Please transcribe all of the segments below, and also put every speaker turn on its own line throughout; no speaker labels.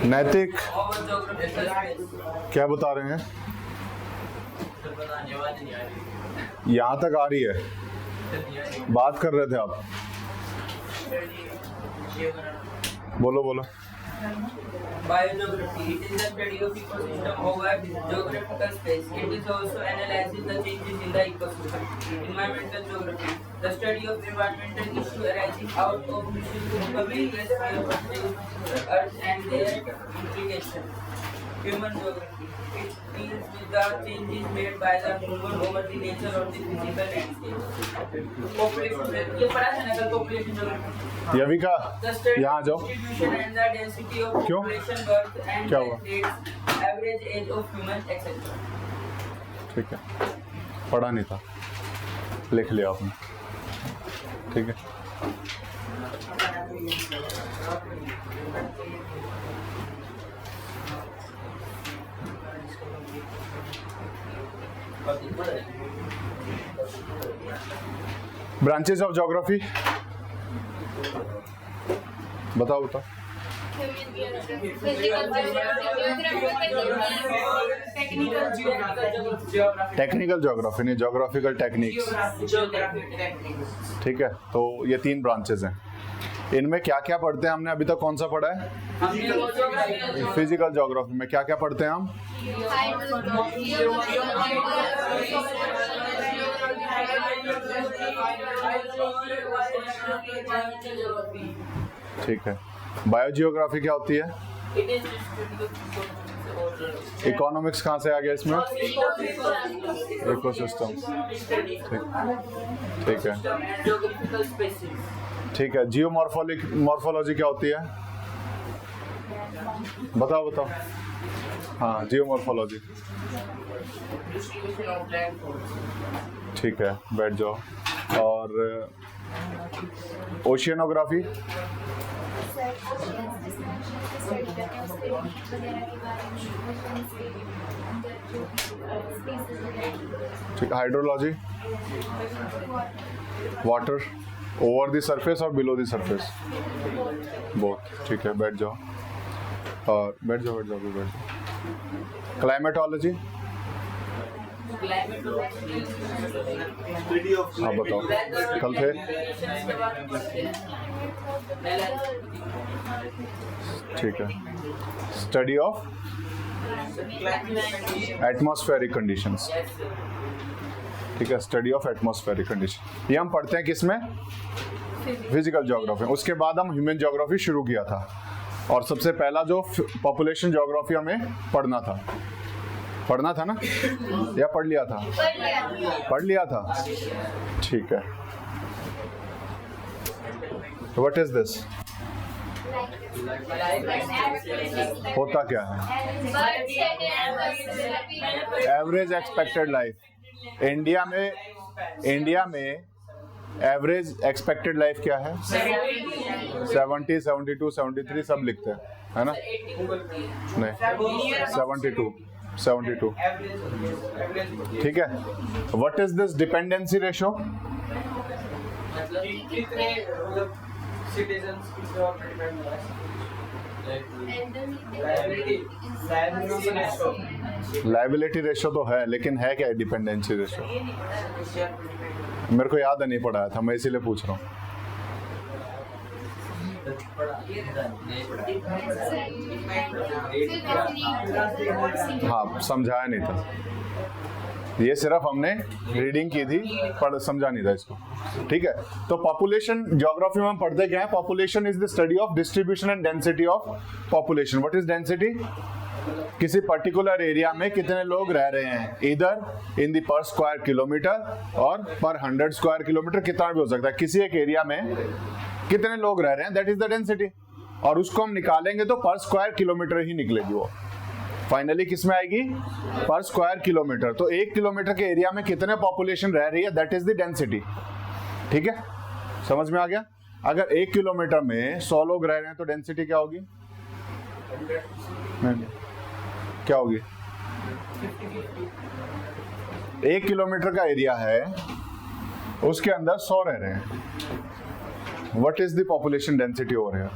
नैतिक क्या बता रहे हैं? यहाँ तक आ रही है, बात कर रहे थे आप, बोलो बोलो।
Biogeography, it is the study of ecosystem over geographical space. It is also analyzes the changes in the ecosystem. Environmental geography, the study of environmental issues arising out of various Earth and their implications. Human geography, it deals with the changes made by the human over the nature of the physical landscape. Population, ये पढ़ा था ना कल population geography.
यविका
The study
यहाँ आ
of
जाओ।
distribution and the density of
क्यों?
population, birth and
क्या
death
हुआ?
rates, average age of humans, etc.
ठीक है, पढ़ा नहीं था, लिख लिया आपने, ठीक है। ब्रांचेस ऑफ ज्योग्राफी बताओ बताओ। टेक्निकल ज्योग्राफी नहीं, ज्योग्राफिकल टेक्निक्स, ठीक है। तो ये 3 ब्रांचेस हैं। इनमें क्या क्या पढ़ते हैं हमने अभी तक? कौन सा पढ़ा है? फिजिकल ज्योग्राफी में क्या क्या पढ़ते हैं हम? ठीक है। बायोजियोग्राफी क्या होती है? इकोनॉमिक्स कहाँ से आ गया इसमें? इकोसिस्टम, ठीक है ठीक है। जियोमॉर्फोलॉजी क्या होती है? बताओ बताओ। हाँ, जियोमॉर्फोलॉजी, ठीक है, बैठ जाओ। और ओशियनोग्राफी, ठीक। Hydrology, water over the surface और बिलो द सरफेस, बोथ, ठीक है, बैठ जाओ। और बैठ जाओ बैठ जाओ बैठ जाओ। क्लाइमेटोलॉजी, हाँ बताओ, कल थे। ठीक है। स्टडी ऑफ एटमॉस्फेरिक कंडीशंस, ठीक है, स्टडी ऑफ एटमॉस्फेरिक कंडीशन। ये हम पढ़ते हैं किसमें? Physical geography. उसके बाद हम ह्यूमन ज्योग्राफी शुरू किया था, और सबसे पहला जो पॉपुलेशन ज्योग्राफी हमें पढ़ना था ना, या पढ़ लिया था? पढ़ लिया था, ठीक है। What is this? होता क्या है? Average expected life. इंडिया में एवरेज एक्सपेक्टेड लाइफ क्या है? 70, 72, 73 सब लिखते हैं, है ना? नहीं, 72, ठीक है। What is this dependency ratio? Liability ratio तो है, लेकिन है क्या डिपेंडेंसी रेशो? मेरे को याद है, नहीं पढ़ाया था मैं, इसीलिए पूछ रहा हूँ। हाँ, समझाया नहीं था, ये सिर्फ हमने रीडिंग की थी, पर समझा नहीं था इसको, ठीक है। तो पॉपुलेशन ज्योग्राफी में हम पढ़ते क्या है? Population is the study of distribution and density of population. What is density? किसी पर्टिकुलर एरिया में कितने लोग रह रहे हैं, इधर इन दी पर स्क्वायर किलोमीटर और पर 100 स्क्वायर किलोमीटर, कितना भी हो सकता है। किसी एक एरिया में कितने लोग रह रहे हैं, दैट इज द डेंसिटी। और उसको हम निकालेंगे तो पर स्क्वायर किलोमीटर ही निकलेगी, वो फाइनली किस में आएगी? पर स्क्वायर किलोमीटर। तो 1 किलोमीटर के एरिया में कितने पॉपुलेशन रह रही है, दैट इज द डेंसिटी, ठीक है। समझ में आ गया? अगर 1 किलोमीटर में 100 लोग रह रहे हैं तो डेंसिटी क्या होगी? क्या होगी? 1 किलोमीटर का एरिया है, उसके अंदर 100 रह रहे हैं। What is the population density over here?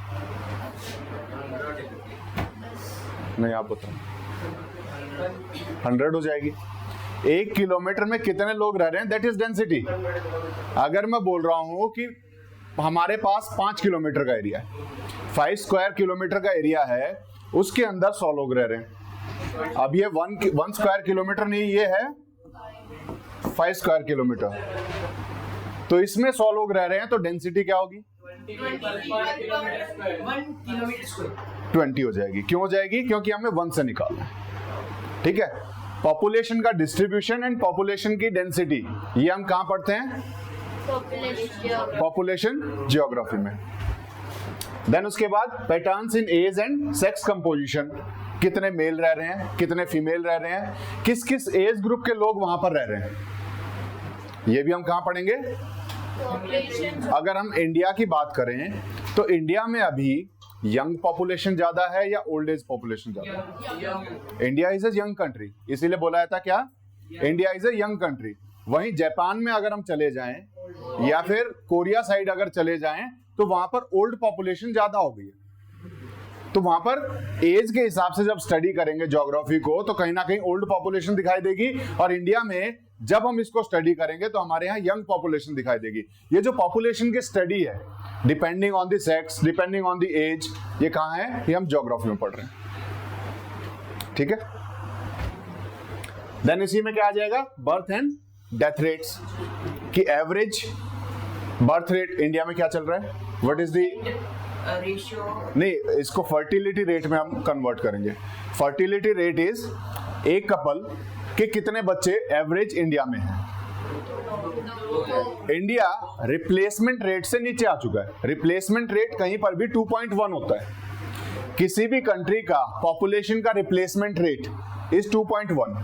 नहीं आप बताओ। 100 हो जाएगी। 1 किलोमीटर में कितने लोग रह रहे हैं, दैट इज डेंसिटी। अगर मैं बोल रहा हूं कि हमारे पास 5 किलोमीटर का एरिया है, 5 स्क्वायर किलोमीटर का एरिया है, उसके अंदर 100 लोग रह रहे हैं। अब ये 1 स्क्वायर किलोमीटर नहीं, ये है 5 स्क्वायर किलोमीटर, तो इसमें 100 लोग रह रहे हैं, तो डेंसिटी क्या होगी? 20 हो जाएगी। क्यों हो जाएगी? क्योंकि हमें 1 से निकालना है। ठीक है, पॉपुलेशन का डिस्ट्रीब्यूशन एंड पॉपुलेशन की डेंसिटी, ये हम कहां पढ़ते हैं? पॉपुलेशन ज्योग्राफी में। देन उसके बाद patterns in age and sex composition, कितने मेल रह रहे हैं, कितने फीमेल रह रहे हैं, किस किस एज ग्रुप के लोग वहां पर रह रहे हैं, ये भी हम कहां पढ़ेंगे? अगर हम इंडिया की बात करें तो इंडिया में अभी यंग पॉपुलेशन ज्यादा है या ओल्ड एज पॉपुलेशन ज्यादा है? India is a young country, इसीलिए बोला जाता क्या? India is a young country. वहीं जापान में अगर हम चले जाएं या फिर कोरिया साइड अगर चले जाएं तो वहां पर ओल्ड पॉपुलेशन ज्यादा हो गई है। तो वहां पर एज के हिसाब से जब स्टडी करेंगे ज्योग्राफी को तो कहीं ना कहीं ओल्ड पॉपुलेशन दिखाई देगी, और इंडिया में जब हम इसको स्टडी करेंगे तो हमारे यहाँ यंग पॉपुलेशन दिखाई देगी। ये जो पॉपुलेशन की स्टडी है depending on the sex, depending on the age, ये कहाँ है? ये हम ज्योग्राफी में पढ़ रहे हैं। ठीक है, देन इसी में क्या आ जाएगा? बर्थ एंड डेथ रेट्स की एवरेज बर्थ रेट इंडिया में क्या चल रहा है? What is the
ratio? नहीं,
इसको फर्टिलिटी रेट में हम कन्वर्ट करेंगे। फर्टिलिटी रेट इज एक कपल के कितने बच्चे एवरेज इंडिया में हैं। इंडिया रिप्लेसमेंट रेट से नीचे आ चुका है। रिप्लेसमेंट रेट कहीं पर भी 2.1 होता है। किसी भी कंट्री का पॉपुलेशन का रिप्लेसमेंट रेट इज 2.1।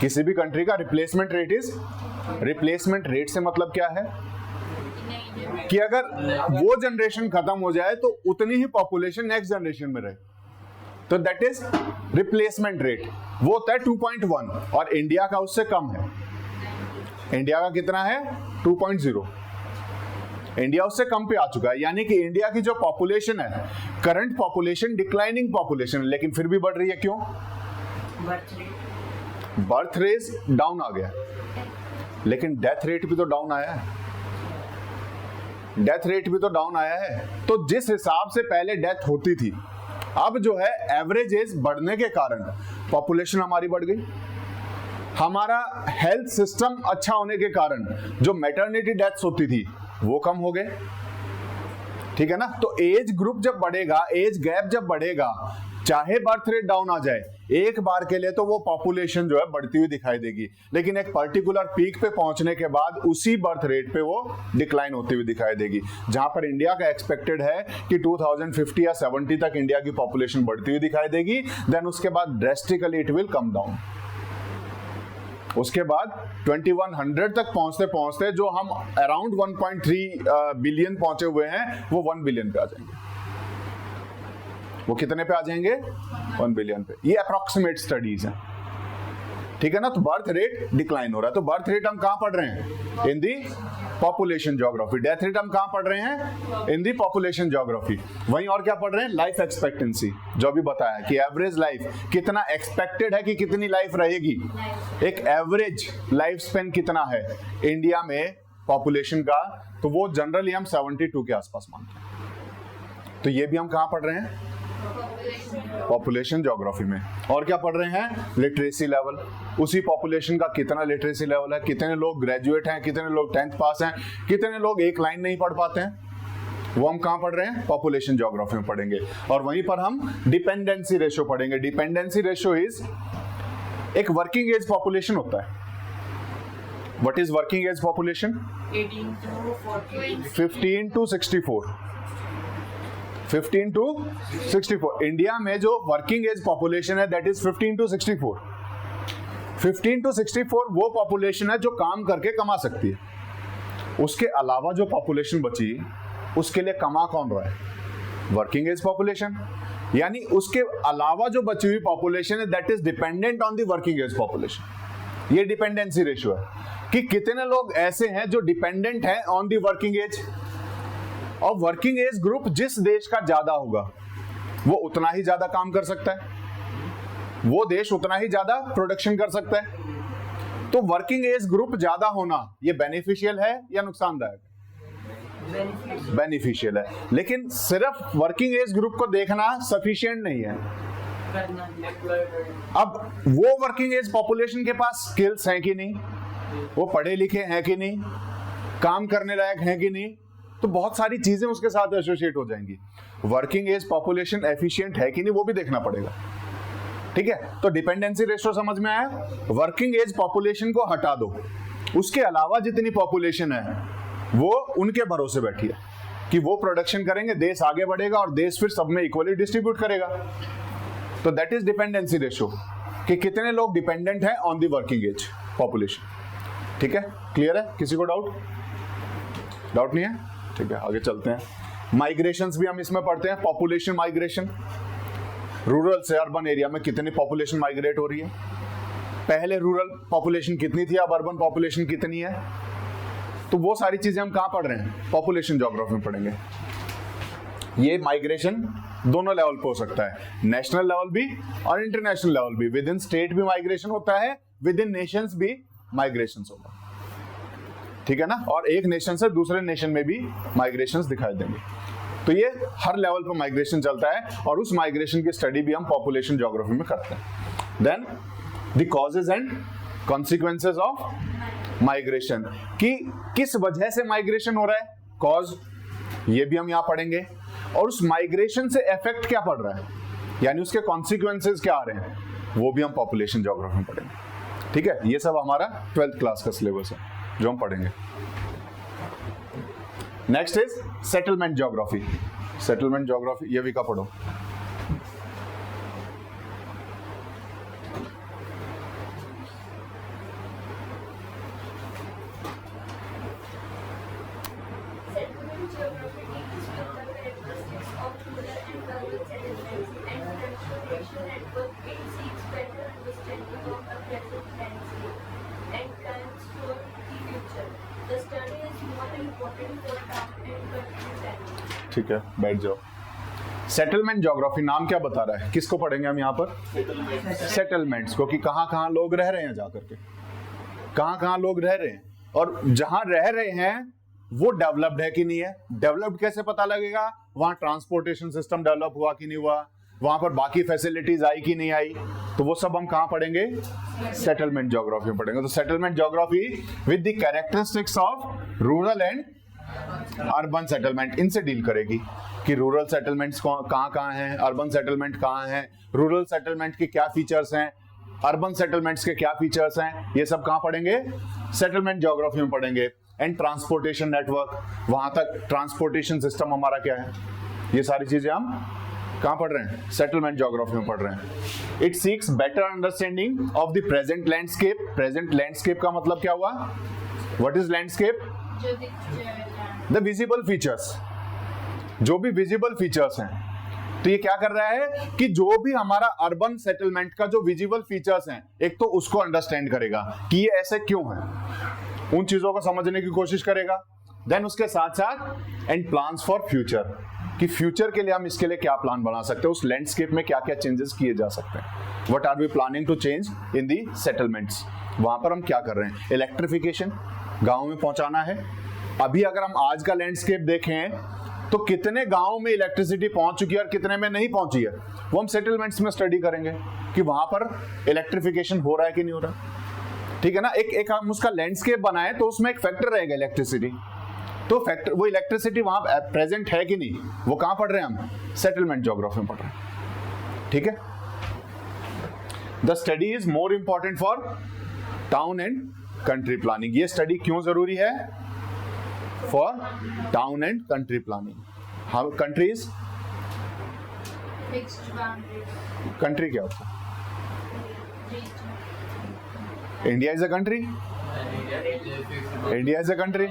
किसी भी कंट्री का replacement rate is, replacement rate से मतलब क्या है कि अगर वो जनरेशन खत्म हो जाए तो उतनी ही पॉपुलेशन नेक्स्ट जनरेशन में रहे, तो दैट इज रिप्लेसमेंट रेट। वो होता है 2.1 और इंडिया का उससे कम है। इंडिया का कितना है? 2.0। इंडिया उससे कम पे आ चुका है, यानी कि इंडिया की जो पॉपुलेशन है, करंट पॉपुलेशन डिक्लाइनिंग पॉपुलेशन, लेकिन फिर भी बढ़ रही है। क्यों? बर्थ रेट डाउन आ गया, लेकिन डेथ रेट भी तो डाउन आया है। डेथ रेट भी तो डाउन आया है। तो जिस हिसाब से पहले डेथ होती थी, अब जो है एवरेज एज बढ़ने के कारण पॉपुलेशन हमारी बढ़ गई। हमारा हेल्थ सिस्टम अच्छा होने के कारण जो मैटरनिटी डेथ्स होती थी वो कम हो गए। ठीक है ना? तो एज ग्रुप जब बढ़ेगा, एज गैप जब बढ़ेगा, चाहे बर्थ रेट डाउन आ जाए, एक बार के लिए तो वो पॉपुलेशन जो है बढ़ती हुई दिखाई देगी, लेकिन एक पर्टिकुलर पीक पे पहुंचने के बाद उसी बर्थ रेट पे वो डिक्लाइन होती हुई दिखाई देगी। जहां पर इंडिया का एक्सपेक्टेड है कि 2050 या 70 तक इंडिया की पॉपुलेशन बढ़ती हुई दिखाई देगी, देन उसके बाद drastically it will come down. उसके बाद 2100 तक पहुंचते पहुंचते जो हम अराउंड 1.3 बिलियन पहुंचे हुए हैं, वो 1 बिलियन पे आ जाएंगे। वो कितने पे आ जाएंगे? 1 बिलियन पे। ये अप्रोक्सीमेट स्टडीज हैं। ठीक है ना? तो बर्थ रेट डिक्लाइन हो रहा है। तो बर्थ रेट हम कहां पढ़ रहे हैं? इन दी पॉपुलेशन ज्योग्राफी। डेथ रेट हम कहां पढ़ रहे हैं? इन दी पॉपुलेशन ज्योग्राफी। वहीं और क्या पढ़ रहे हैं? लाइफ एक्सपेक्टेंसी, जो भी बताया कि एवरेज लाइफ कितना एक्सपेक्टेड है कि कितनी लाइफ रहेगी, एक एवरेज लाइफ स्पेन कितना है इंडिया में पॉपुलेशन का, तो वो जनरली हम 72 के आसपास मानते हैं। तो ये भी हम कहां पढ़ रहे हैं? पॉपुलेशन ज्योग्राफी में। और क्या पढ़ रहे हैं? Literacy level. उसी पॉपुलेशन का कितना लिटरेसी लेवल है, कितने लोग ग्रेजुएट हैं, कितने लोग 10th पास हैं, कितने लोग एक लाइन नहीं पढ़ पाते हैं, वो हम कहां पढ़ रहे हैं? पॉपुलेशन ज्योग्राफी में पढ़ेंगे। और वहीं पर हम डिपेंडेंसी रेशियो पढ़ेंगे। डिपेंडेंसी रेशियो इज एक वर्किंग एज पॉपुलेशन होता है। What is working age population? 15 to 64। 15 to 64। India में जो वर्किंग एज पॉपुलेशन है दैट इज 15 to 64। 15 to 64 वो पॉपुलेशन है जो काम करके कमा सकती है। उसके अलावा जो पॉपुलेशन बची, उसके लिए कमा कौन रहा है? Working age population. यानी उसके अलावा जो बची हुई पॉपुलेशन है that is dependent on the working age population. ये डिपेंडेंसी रेशियो है कि कितने लोग ऐसे हैं जो डिपेंडेंट हैं ऑन द वर्किंग एज। और वर्किंग एज ग्रुप जिस देश का ज्यादा होगा वो उतना ही ज्यादा काम कर सकता है। वो देश उतना ही ज्यादा प्रोडक्शन कर सकता है। तो वर्किंग एज ग्रुप ज्यादा होना ये बेनिफिशियल है या नुकसानदायक? बेनिफिशियल है। लेकिन सिर्फ वर्किंग एज ग्रुप को देखना सफिशिएंट नहीं है। अब वो वर्किंग एज पॉपुलेशन के पास स्किल्स हैं कि नहीं, वो पढ़े लिखे हैं कि नहीं, काम करने लायक हैं कि नहीं, तो बहुत सारी चीजें उसके साथ एसोसिएट हो जाएंगी। वर्किंग एज पॉपुलेशन एफिशिएंट है कि नहीं वो भी देखना पड़ेगा। ठीक है, तो डिपेंडेंसी रेशियो समझ में आया? वर्किंग एज पॉपुलेशन को हटा दो, उसके अलावा जितनी पॉपुलेशन है वो उनके भरोसे बैठी है कि वो प्रोडक्शन करेंगे, देश आगे बढ़ेगा और देश फिर सब में इक्वली डिस्ट्रीब्यूट करेगा। तो दैट इज डिपेंडेंसी रेशियो, कि कितने लोग डिपेंडेंट हैं on the working age population. ठीक है, क्लियर है? किसी को डाउट नहीं है? ठीक है, आगे चलते हैं। माइग्रेशंस भी हम इसमें पढ़ते हैं। पॉपुलेशन माइग्रेशन, रूरल से अर्बन एरिया में कितनी पॉपुलेशन माइग्रेट हो रही है, पहले रूरल पॉपुलेशन कितनी थी, अब अर्बन पॉपुलेशन कितनी है, तो वो सारी चीजें हम कहां पढ़ रहे हैं? पॉपुलेशन ज्योग्राफी में पढ़ेंगे। ये माइग्रेशन दोनों लेवल पे हो सकता है, नेशनल लेवल भी और इंटरनेशनल लेवल भी। विद इन स्टेट भी माइग्रेशन होता है, विद इन नेशंस भी माइग्रेशन होगा। ठीक है ना? और एक नेशन से दूसरे नेशन में भी माइग्रेशंस दिखाई देंगे। तो ये हर लेवल पर माइग्रेशन चलता है और उस माइग्रेशन की स्टडी भी हम पॉपुलेशन ज्योग्राफी में करते हैं। Then the causes and consequences of migration, कि किस वजह से माइग्रेशन हो रहा है, कॉज ये भी हम यहां पढ़ेंगे, और उस माइग्रेशन से इफेक्ट क्या पड़ रहा है, यानी उसके कॉन्सिक्वेंसेज क्या आ रहे हैं, वो भी हम पॉपुलेशन ज्योग्राफी में पढ़ेंगे। ठीक है, ये सब हमारा 12th क्लास का सिलेबस है जो हम पढ़ेंगे। Next is settlement geography. Settlement geography ये भी का पढ़ो। ठीक है, बैठ जाओ। सेटलमेंट ज्योग्राफी नाम क्या बता रहा है? किसको पढ़ेंगे हम यहाँ पर? सेटलमेंट्स को, कि कहाँ कहाँ लोग रह रहे हैं, जाकर के कहाँ कहाँ लोग रह रहे हैं, और जहां रह रहे हैं वो डेवलप्ड है कि नहीं है। डेवलप्ड कैसे पता लगेगा? वहां ट्रांसपोर्टेशन सिस्टम डेवलप हुआ कि नहीं हुआ, वहां पर बाकी फैसिलिटीज आई कि नहीं आई, तो वो सब हम कहाँ पढ़ेंगे? सेटलमेंट ज्योग्राफी में पढ़ेंगे। तो settlement geography with the characteristics of rural and urban settlement, इनसे डील करेगी कि रूरल सेटलमेंट्स कहाँ कहाँ हैं, अर्बन सेटलमेंट कहाँ हैं, रूरल सेटलमेंट के क्या फीचर्स हैं, अर्बन सेटलमेंट्स के क्या फीचर्स हैं, ये सब कहाँ पढ़ेंगे? सेटलमेंट ज्योग्राफी में पढ़ेंगे। एंड ट्रांसपोर्टेशन नेटवर्क, वहां तक ट्रांसपोर्टेशन सिस्टम हमारा क्या है, ये सारी चीजें हम कहाँ पढ़ रहे हैं? सेटलमेंट ज्योग्राफी में पढ़ रहे हैं। It seeks better understanding of the present landscape. Present landscape का मतलब क्या हुआ? What is landscape? The visible features, जो भी विजिबल फीचर्स हैं। तो ये क्या कर रहा है कि जो भी हमारा अर्बन सेटलमेंट का जो विजिबल फीचर्स हैं, एक तो उसको अंडरस्टैंड करेगा कि ये ऐसे क्यों है, उन चीजों को समझने की कोशिश करेगा। देन उसके साथ साथ एंड प्लान्स फॉर फ्यूचर, कि फ्यूचर के लिए हम इसके लिए क्या प्लान बना सकते हैं, उस लैंडस्केप में क्या क्या चेंजेस किए जा सकते हैं। What are we planning to change in the settlements, वहां पर हम क्या कर रहे हैं। इलेक्ट्रिफिकेशन गाँव में पहुंचाना है। अभी अगर हम आज का लैंडस्केप देखें तो कितने गांवों में इलेक्ट्रिसिटी पहुंच चुकी है और कितने में नहीं पहुंची है, वो हम सेटलमेंट्स में स्टडी करेंगे कि वहां पर इलेक्ट्रिफिकेशन हो रहा है कि नहीं हो रहा। ठीक है ना? एक हम उसका लैंडस्केप बनाए तो उसमें एक फैक्टर रहेगा इलेक्ट्रिसिटी, तो फैक्टर वो इलेक्ट्रिसिटी वहां प्रेजेंट है कि नहीं, वो कहां पढ़ रहे हैं हम? सेटलमेंट ज्योग्राफी में पढ़ रहे हैं। ठीक है, the study is more important for town and country planning. ये स्टडी क्यों जरूरी है? For town and country planning. How countries, country क्या होता है? India is a country, India is a country.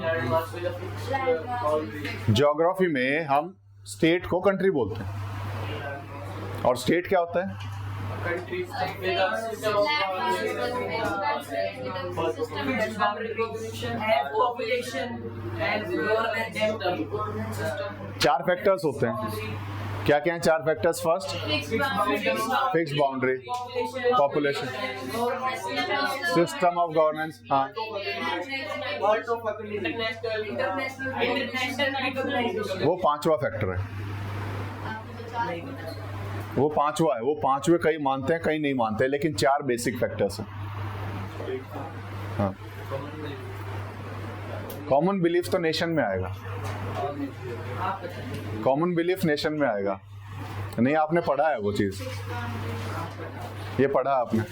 Geography में हम स्टेट को कंट्री बोलते हैं, और स्टेट क्या होता है? चार फैक्टर्स होते हैं। क्या क्या है 4 factors? First fix boundary, population, system of governance, हाँ, वो 5वां फैक्टर है, वो 5वां है। वो 5वें कई मानते हैं कई नहीं मानते, लेकिन 4 बेसिक फैक्टर्स हैं। हाँ, कॉमन बिलीफ तो नेशन में आएगा, कॉमन बिलीफ नेशन में आएगा। नहीं, आपने पढ़ा है वो चीज, ये पढ़ा आपने,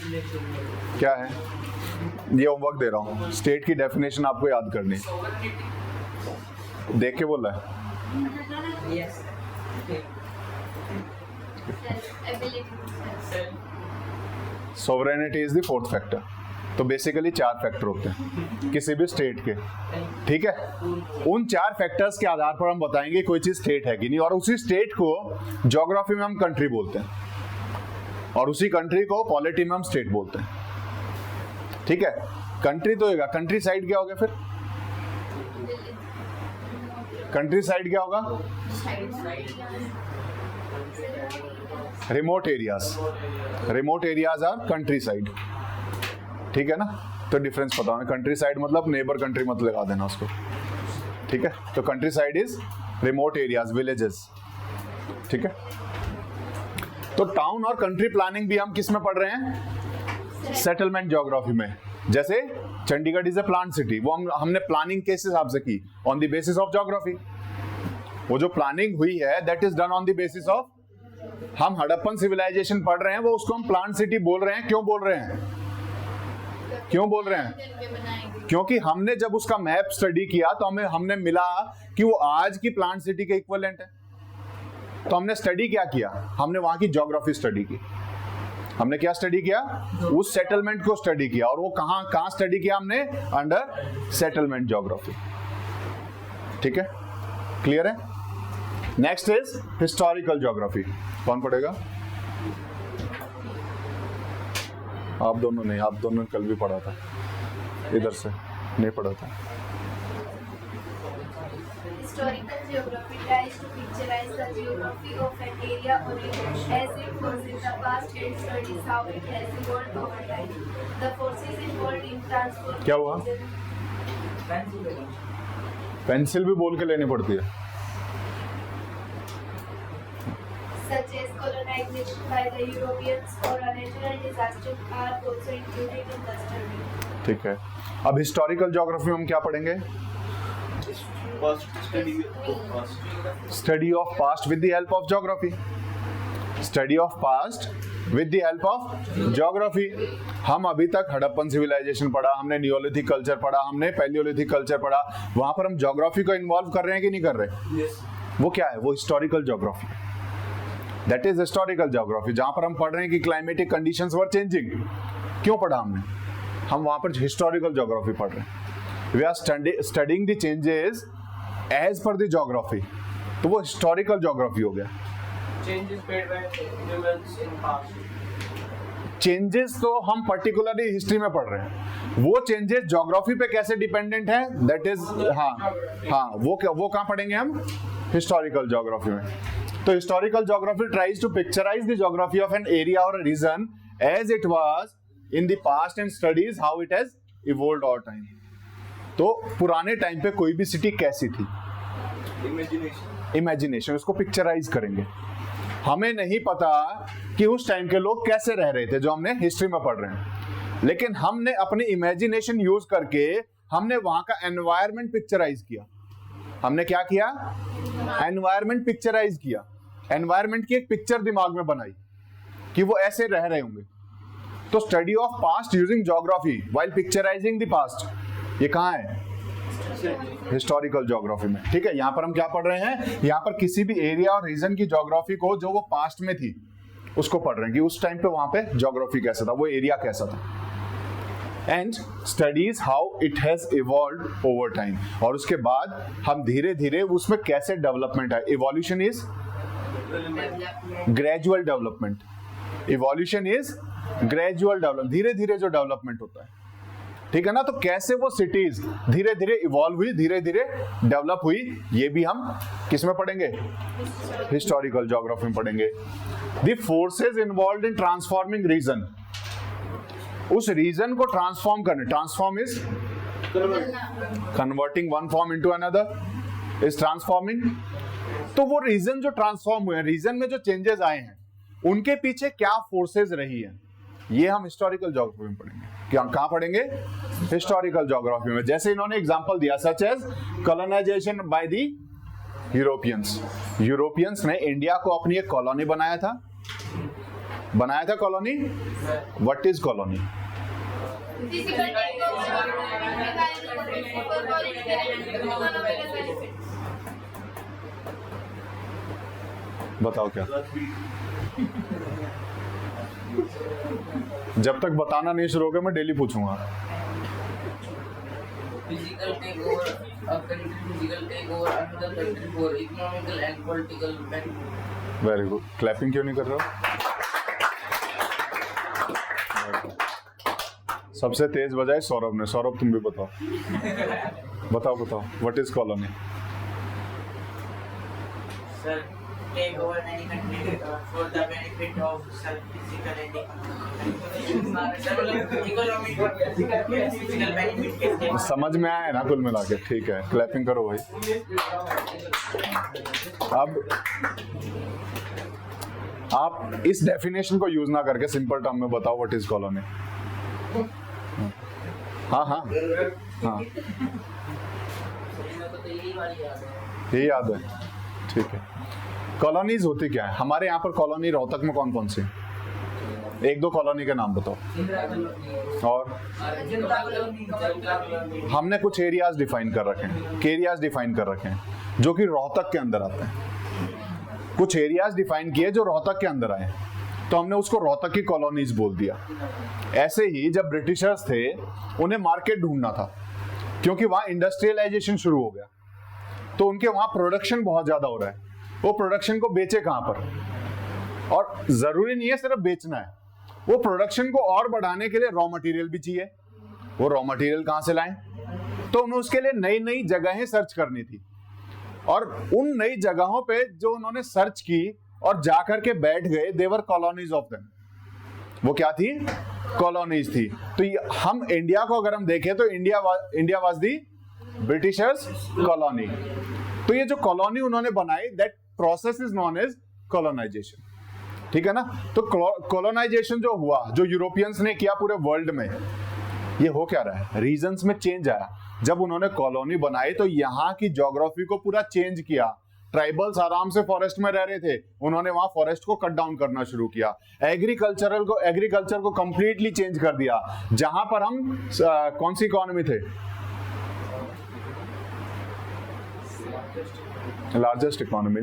क्या है ये? होमवर्क दे रहा हूँ, स्टेट की डेफिनेशन आपको याद करनी, देख के बोला है। Sovereignty is the 4th factor. तो बेसिकली 4 फैक्टर होते हैं किसी भी स्टेट के, ठीक है? उन 4 फैक्टर्स के आधार पर हम बताएंगे कोई चीज स्टेट है कि नहीं, और उसी स्टेट को ज्योग्राफी में हम कंट्री बोलते हैं, और उसी कंट्री को पॉलिटी में हम स्टेट बोलते हैं, ठीक है? कंट्री तो होगा, कंट्री साइड क्या होगा फिर? कंट्री साइड क्या होगा? Remote areas, remote areas our country side, ठीक है ना? तो डिफरेंस पता होना, कंट्री साइड मतलब नेबर कंट्री मत लगा देना उसको, ठीक है? तो country side is remote areas, villages, ठीक है? तो टाउन और कंट्री प्लानिंग भी हम किस में पढ़ रहे हैं? सेटलमेंट ज्योग्राफी में। जैसे Chandigarh is a plant city, वो हमने प्लानिंग किस हिसाब से की? On the basis of geography. वो जो प्लानिंग हुई है that is done on the basis of, हम हड़प्पन सिविलाइजेशन पढ़ रहे हैं, वो उसको हम प्लांट सिटी बोल रहे हैं। क्यों बोल रहे हैं? क्यों बोल रहे हैं? क्योंकि हमने जब उसका मैप स्टडी किया तो हमने मिला कि वो आज की प्लांट सिटी के इक्विवेलेंट है। तो हमने स्टडी क्या किया? हमने वहां की ज्योग्राफी स्टडी की। हमने क्या स्टडी किया? उस सेटलमेंट को स्टडी किया, और वो कहां स्टडी किया हमने? अंडर सेटलमेंट ज्योग्राफी, ठीक है? क्लियर है? Next is historical geography. कौन पढ़ेगा? आप दोनों नहीं, आप दोनों कल भी पढ़ा था, इधर से नहीं पढ़ा था।
Historical geography tries to picturize the geography of an area or region as it was in the past and studies how it has evolved over time. The forces involved in transforming.
क्या हुआ? Pencil भी बोल के लेनी पड़ती है।
Such as colonization by the Europeans or a natural disaster are also included in the study.
ठीक है, अब हिस्टोरिकल ज्योग्राफी में हम क्या पढ़ेंगे? Study of past with the help of geography. Study of past with the help of geography. हम अभी तक हड़प्पन सिविलाइजेशन पढ़ा, हमने नियोलिथिक कल्चर पढ़ा, हमने पैलियोलिथिक कल्चर पढ़ा, वहां पर हम ज्योग्राफी को इन्वॉल्व कर रहे हैं कि नहीं कर रहे? yes. वो क्या है? वो historical geography, that is historical geography, जहां पर हम पढ़ रहे हैं कि क्लाइमेटिक कंडीशंस वर चेंजिंग। क्यों पढ़ा हमने? हम वहां पर हिस्टोरिकल ज्योग्राफी पढ़ रहे हैं। We are studying the changes as per the geography, तो वो हिस्टोरिकल ज्योग्राफी हो गया। चेंजेस तो हम पर्टिकुलरली हिस्ट्री में पढ़ रहे हैं, वो चेंजेस ज्योग्राफी पे कैसे डिपेंडेंट है, दैट इज हाँ वो कहाँ पढ़ेंगे हम? हिस्टोरिकल ज्योग्राफी में। तो historical geography tries to picturise the geography of an area और region as it was in the past and studies how it has evolved over time. तो पुराने टाइम पे कोई भी सिटी कैसी थी, इमेजिनेशन उसको पिक्चराइज करेंगे। हमें नहीं पता कि उस टाइम के लोग कैसे रह रहे थे, जो हमने हिस्ट्री में पढ़ रहे हैं, लेकिन हमने अपनी इमेजिनेशन यूज करके हमने वहां का एनवायरनमेंट पिक्चराइज किया। हमने क्या किया? एनवायरनमेंट पिक्चराइज किया, एनवायरनमेंट की एक पिक्चर दिमाग में बनाई कि वो ऐसे रह रहे होंगे। तो study of past using geography while picturising the past, ये कहाँ है? हिस्टोरिकल ज्योग्राफी में, ठीक है? यहाँ पर हम क्या पढ़ रहे हैं? यहाँ पर किसी भी एरिया और रीजन की ज्योग्राफी को जो वो पास्ट में थी उसको पढ़ रहे हैं कि उस टाइम पे वहां पे ज्योग्राफी कैसा था, वो एरिया कैसा था, and studies how it has evolved over time. और उसके बाद हम धीरे धीरे उसमें कैसे डेवलपमेंट है। Evolution is gradual development, evolution is gradual development, धीरे धीरे जो डेवलपमेंट होता है, ठीक है ना। तो कैसे वो सिटीज धीरे धीरे इवॉल्व हुई, धीरे धीरे डेवलप हुई, ये भी हम किस में पढ़ेंगे, हिस्टोरिकल ज्योग्राफी में पढ़ेंगे। The forces involve in transforming region, उस रीजन को ट्रांसफॉर्म करने, transform is converting one form into another, is transforming. तो वो रीजन जो ट्रांसफॉर्म हुए हैं, रीजन में जो चेंजेस आए हैं, उनके पीछे क्या फोर्सेज रही है, ये हम हिस्टोरिकल ज्योग्राफी में पढ़ेंगे। क्या कहां पढ़ेंगे, हिस्टोरिकल ज्योग्राफी में। जैसे इन्होंने एग्जांपल दिया such as colonisation by the Europeans, Europeans ने इंडिया को अपनी एक कॉलोनी बनाया था कॉलोनी। What is colony? बताओ क्या? जब तक बताना नहीं शुरू होगा मैं डेली पूछूंगा।
Physical takeover, a country physical takeover another country for economical and political benefit.
Very good. Clapping क्यों नहीं कर रहे हो? सबसे तेज बजाय सौरभ ने। सौरभ तुम भी बताओ बताओ what is colony?
Sir, take over any country for the benefit of self, physical and economic physical benefit के लिए।
समझ में आया ना कुल मिला के? ठीक है, क्लैपिंग करो भाई। अब आप इस डेफिनेशन को यूज ना करके सिंपल टर्म में बताओ व्हाट इज कॉलोनी। हाँ हाँ हाँ, यही याद है, ठीक है। कॉलोनीज होती क्या है हमारे यहाँ पर? कॉलोनी रोहतक में कौन कौन सी? एक दो कॉलोनी के नाम बताओ। और हमने कुछ एरियाज डिफाइन कर रखे हैं, एरियाज डिफाइन कर रखे हैं जो कि रोहतक के अंदर आते हैं। कुछ एरियाज डिफाइन किए जो रोहतक के अंदर आए, तो हमने उसको रोहतक की कॉलोनीज बोल दिया। ऐसे ही जब ब्रिटिशर्स थे, उन्हें मार्केट ढूंढना था क्योंकि वहां इंडस्ट्रियलाइजेशन शुरू हो गया, तो उनके वहां प्रोडक्शन बहुत ज्यादा हो रहा है। वो प्रोडक्शन को बेचे कहां पर? और जरूरी नहीं है सिर्फ बेचना है, वो प्रोडक्शन को और बढ़ाने के लिए रॉ मटेरियल भी चाहिए। वो रॉ मटेरियल कहां से लाएं? तो उन्हें उसके लिए नई नई जगहें सर्च करनी थी, और उन नई जगहों पे जो उन्होंने सर्च की और जाकर के बैठ गए, देवर कॉलोनीज ऑफ देम। वो क्या थी? कॉलोनीज थी। तो हम इंडिया को अगर हम देखें तो India was the Britishers colony. तो ये जो कॉलोनी उन्होंने बनाई, that process is known as colonisation. ठीक है ना। तो कॉलोनाइजेशन जो हुआ, जो यूरोपियंस ने किया पूरे वर्ल्ड में, ये हो क्या रहा है? रीजन्स में चेंज आया। जब उन्होंने कॉलोनी बनाई तो यहाँ की ज्योग्राफी को पूरा चेंज किया। ट्राइबल्स आराम से फॉरेस्ट में रह रहे थे, उन्होंने वहां फॉरेस्ट को कट डाउन करना शुरू किया। एग्रीकल्चर को कंप्लीटली चेंज कर दिया। जहां पर हम कौन सी इकोनॉमी थे? लार्जेस्ट इकोनॉमी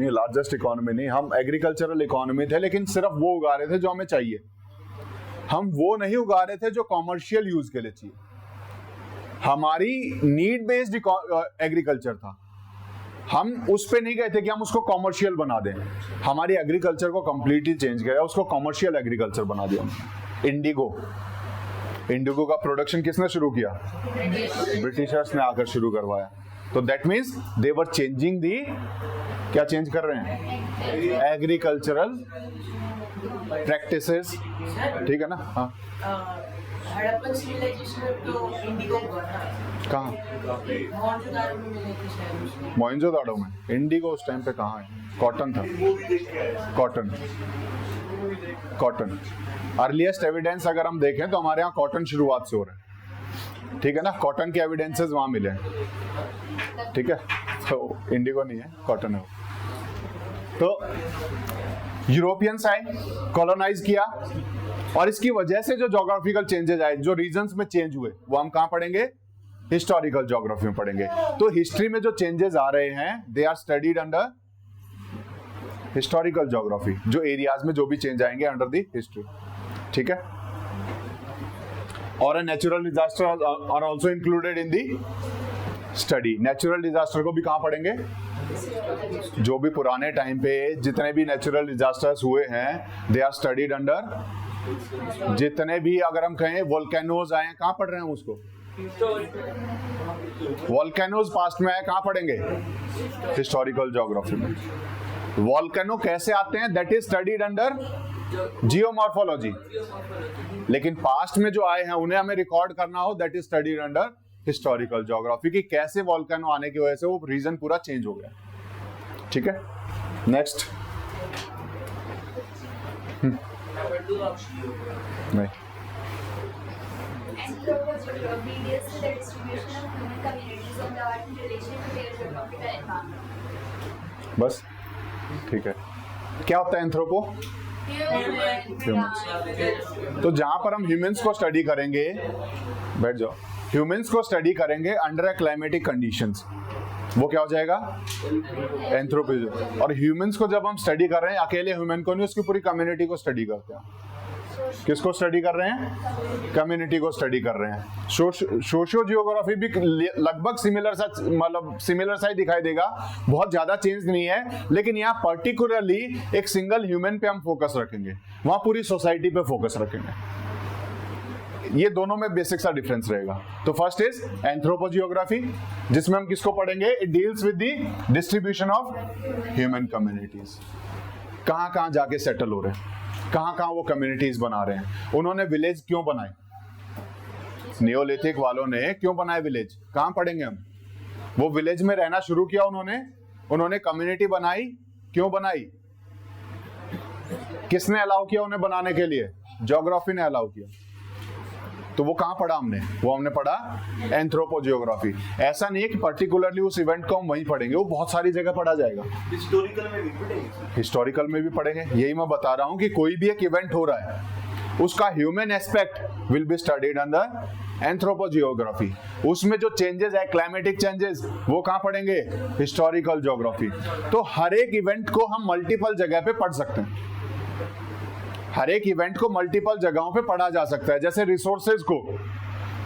नहीं, हम एग्रीकल्चरल इकोनॉमी थे, लेकिन सिर्फ वो उगा रहे थे जो हमें चाहिए। हम वो नहीं उगा रहे थे जो कॉमर्शियल यूज के लिए चाहिए। हमारी नीड बेस्ड एग्रीकल्चर था। हम उस पे नहीं गए थे कि हम उसको कॉमर्शियल बना दें। हमारी एग्रीकल्चर को कंप्लीटली चेंज किया, उसको कॉमर्शियल एग्रीकल्चर बना दिया। इंडिगो का प्रोडक्शन किसने शुरू किया? ब्रिटिशर्स ने आकर शुरू करवाया। तो that means they were changing दी, क्या चेंज कर रहे हैं? Agricultural practices. ठीक है ना। हाँ,
हड़प्पन सिविलाइजेशन में तो इंडिगो हुआ ना।
कहाँ?
मोहनजोदाड़ो में मिले थे शायद उसमें।
मोहनजोदाड़ो में इंडिगो उस टाइम पे कहाँ है? कॉटन था। कॉटन अर्लीस्ट एविडेंस अगर हम देखें तो हमारे यहाँ कॉटन शुरुआत से हो रहा है। ठीक है ना। कॉटन के एविडेंसेस वहां मिले हैं। ठीक है। तो इंडिगो नहीं है, कॉटन है। तो यूरोपियंस आए, कॉलोनाइज किया, और इसकी वजह से जो ज्योग्राफिकल चेंजेस आए, जो रीजन्स में चेंज हुए, वो हम कहां पढ़ेंगे? हिस्टोरिकल ज्योग्राफी में पढ़ेंगे। तो हिस्ट्री में जो चेंजेस आ रहे हैं, they are studied under historical geography. जो एरियाज में जो भी चेंज आएंगे अंडर द हिस्ट्री। ठीक है। और natural disaster are also included in the study. Natural disaster को भी कहां पढ़ेंगे? जो भी पुराने टाइम पे जितने भी नेचुरल डिजास्टर्स हुए हैं, दे आर स्टडीड अंडर। जितने भी अगर हम कहें वोल्केनोज आए, कहां पढ़ रहे हैं उसको? वॉल्केनोज पास्ट में है, कहाँ पढ़ेंगे? हिस्टोरिकल ज्योग्राफी में। वॉल्केनो कैसे आते हैं? That is studied under geomorphology. लेकिन पास्ट में जो आए हैं उन्हें हमें रिकॉर्ड करना हो, that is studied under historical geography, कि कैसे वॉल्केनो आने की वजह से वो रीजन पूरा चेंज हो गया। ठीक है, नेक्स्ट। नहीं,
Anthropology deals with the distribution of human communities on the earth in relation to their geographical environment.
बस ठीक है। क्या होता है एंथ्रोपो? तो जहां पर हम ह्यूमंस को स्टडी करेंगे, बैठ जाओ, ह्यूमंस को स्टडी करेंगे अंडर अ क्लाइमेटिक कंडीशंस, वो क्या हो जाएगा? एंथ्रोपोलॉजी। और ह्यूमंस को जब हम स्टडी कर रहे हैं, अकेले ह्यूमन को नहीं, उसकी पूरी कम्युनिटी को स्टडी करते हैं। किसको स्टडी कर रहे हैं? कम्युनिटी को स्टडी कर रहे हैं। सोशियो जियोग्राफी भी लगभग सिमिलर सा, मतलब सिमिलर सा ही दिखाई देगा, बहुत ज्यादा चेंज नहीं है। लेकिन यहाँ पर्टिकुलरली एक सिंगल ह्यूमन पे हम फोकस रखेंगे, वहां पूरी सोसाइटी पे फोकस रखेंगे। ये दोनों में बेसिक सा डिफरेंस रहेगा। तो फर्स्ट इज एंथ्रोपोजियोग्राफी, जिसमें हम किसको पढ़ेंगे? It deals with the distribution of human communities. कहाँ कहाँ जाके सेटल हो रहे हैं, कहाँ कहाँ वो कम्युनिटीज बना रहे हैं, उन्होंने विलेज क्यों बनाए, नियोलिथिक वालों ने क्यों बनाए विलेज, कहाँ पढ़ेंगे हम। वो विलेज में रहना शुरू किया उन्होंने कम्युनिटी बनाई, क्यों बनाई, किसने अलाउ किया उन्हें बनाने के लिए? ज्योग्राफी ने अलाउ किया। तो वो कहाँ पढ़ा हमने? वो हमने पढ़ा एंथ्रोपोजियोग्राफी। ऐसा नहीं है कि पर्टिकुलरली उस इवेंट को हम वहीं पढ़ेंगे, वो बहुत सारी जगह पढ़ा जाएगा।
हिस्टोरिकल में भी पढ़ेंगे,
हिस्टोरिकल में भी पढ़ेंगे। यही मैं बता रहा हूँ कि कोई भी एक इवेंट हो रहा है, उसका human aspect will be studied under anthropogeography. उसमें जो चेंजेस है, क्लाइमेटिक चेंजेस, वो कहाँ पढ़ेंगे? Historical geography. तो हर एक इवेंट को हम मल्टीपल जगह पे पढ़ सकते हैं, हर एक इवेंट को मल्टीपल जगहों पे पढ़ा जा सकता है। जैसे रिसोर्सेज को,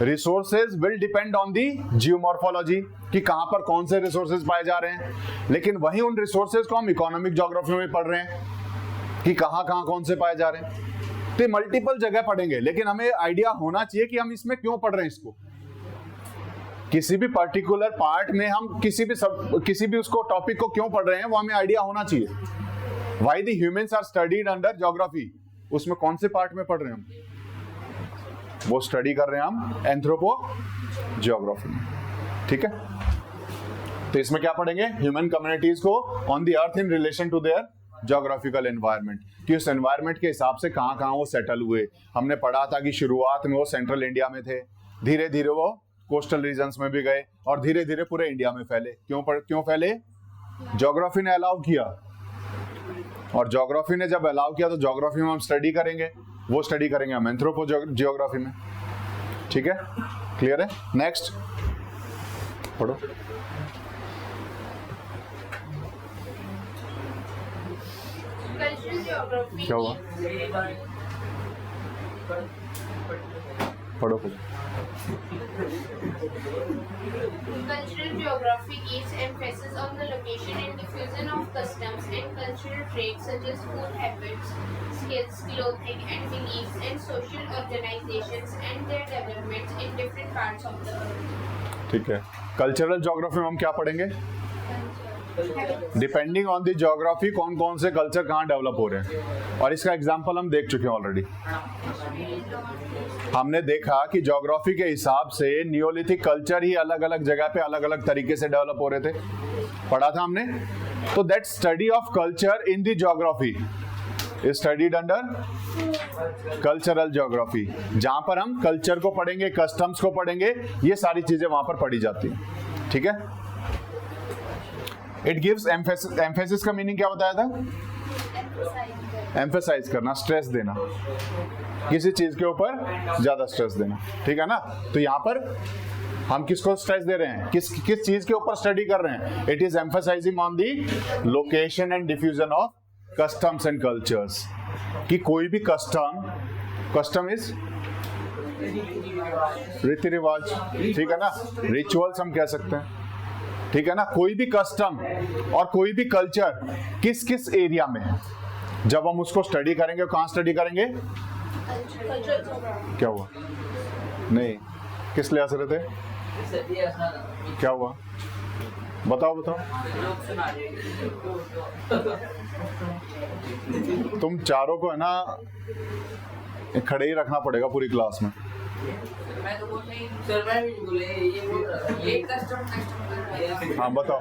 resources will depend on the geomorphology, कि कहां पर कौन से रिसोर्सेज पाए जा रहे हैं। लेकिन वहीं उन रिसोर्सेज को हम इकोनॉमिक ज्योग्राफी में पढ़ रहे हैं कि कहां कहां कौन से पाए जा रहे हैं। तो मल्टीपल जगह पढ़ेंगे, लेकिन हमें आइडिया होना चाहिए कि हम इसमें क्यों पढ़ रहे हैं इसको। किसी भी पर्टिकुलर पार्ट में हम किसी भी उसको टॉपिक को क्यों पढ़ रहे हैं, वो हमें आइडिया होना चाहिए। Why the humans are studied under geography, उसमें कौन से पार्ट में पढ़ रहे हैं हम, वो स्टडी कर रहे हैं हम एंथ्रोपोजियोग्राफी में। ठीक है, तो इसमें क्या पढ़ेंगे? ह्यूमन कम्युनिटीज को on the earth in relation to their geographical environment, कि उस एनवायरनमेंट के हिसाब से कहाँ कहाँ वो सेटल हुए। हमने पढ़ा था कि शुरुआत में वो सेंट्रल इंडिया में थे, धीरे धीरे वो कोस्टल रीजन्स में भी गए और धीरे धीरे पूरे इंडिया में फैले। क्यों फैले? ज्योग्राफी ने अलाउ किया, और ज्योग्राफी ने जब अलाउ किया तो ज्योग्राफी में हम स्टडी करेंगे, वो स्टडी करेंगे हम एंथ्रोपोजियोग्राफी में। ठीक है, क्लियर है? नेक्स्ट पढ़ो।
Cultural geography
क्या हुआ? पढ़ो पढ़ो।
Cultural geography gives emphasis on the location and diffusion of customs and cultural traits such as food habits, skills, clothing and beliefs, and social organizations and their developments in different parts of the earth.
ठीक है, cultural geography में हम क्या पढ़ेंगे? Depending on the geography कौन कौन से culture कहाँ डेवलप हो रहे हैं, और इसका एग्जांपल हम देख चुके हैं ऑलरेडी। हमने देखा कि ज्योग्राफी के हिसाब से नियोलिथिक कल्चर ही अलग अलग जगह पे अलग अलग तरीके से डेवलप हो रहे थे, पढ़ा था हमने। तो that study of culture in the geography is studied under cultural geography, जहां पर हम कल्चर को पढ़ेंगे, कस्टम्स को पढ़ेंगे, ये सारी चीजें वहां पर पढ़ी जाती हैं। ठीक है, इट गिव्स एम्फेसिस। एम्फेसिस का मीनिंग क्या बताया था? एम्फेसाइज करना, स्ट्रेस देना, किसी चीज के ऊपर ज्यादा स्ट्रेस देना। ठीक है ना? तो यहां पर हम किसको स्ट्रेस दे रहे हैं, किस चीज के ऊपर स्टडी कर रहे हैं? It is emphasizing on the location and diffusion of customs and cultures, कि कोई भी कस्टम इज रीति रिवाज, ठीक है ना, रिचुअल्स हम कह सकते हैं। ठीक है ना, कोई भी कस्टम और कोई भी कल्चर किस किस एरिया में है, जब हम उसको स्टडी करेंगे, कहाँ स्टडी करेंगे? क्या हुआ? नहीं, किस लिए हंस रहे थे? क्या हुआ? बताओ बताओ। तुम चारों को है ना खड़े ही रखना पड़ेगा पूरी क्लास में।
मैं तो बोल नहीं सर, मैं भी बोले ये बोल रहा था ये कस्टम।
हाँ बताओ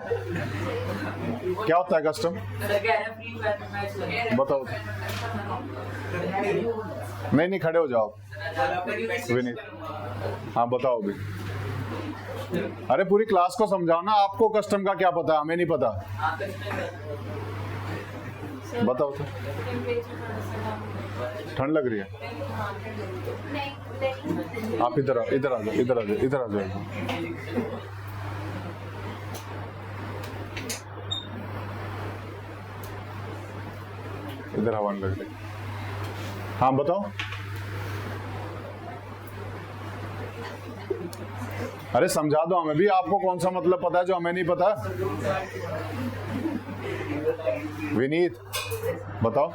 क्या होता है कस्टम?
सर कह रहे फ्री फायर मैच लगे।
बताओ। नहीं खड़े हो जाओ विनीत। हाँ बताओ अभी। अरे पूरी क्लास को समझाओ ना, आपको कस्टम का क्या पता, हमें नहीं पता। बताओ तो। ठंड लग रही है? आप इधर आ जाओ, इधर आ जाओ, इधर आ जाओ। इधर हवा नहीं लग रही। हाँ बताओ। अरे समझा दो हमें भी, आपको कौन सा मतलब पता है जो हमें नहीं पता? विनीत बताओ।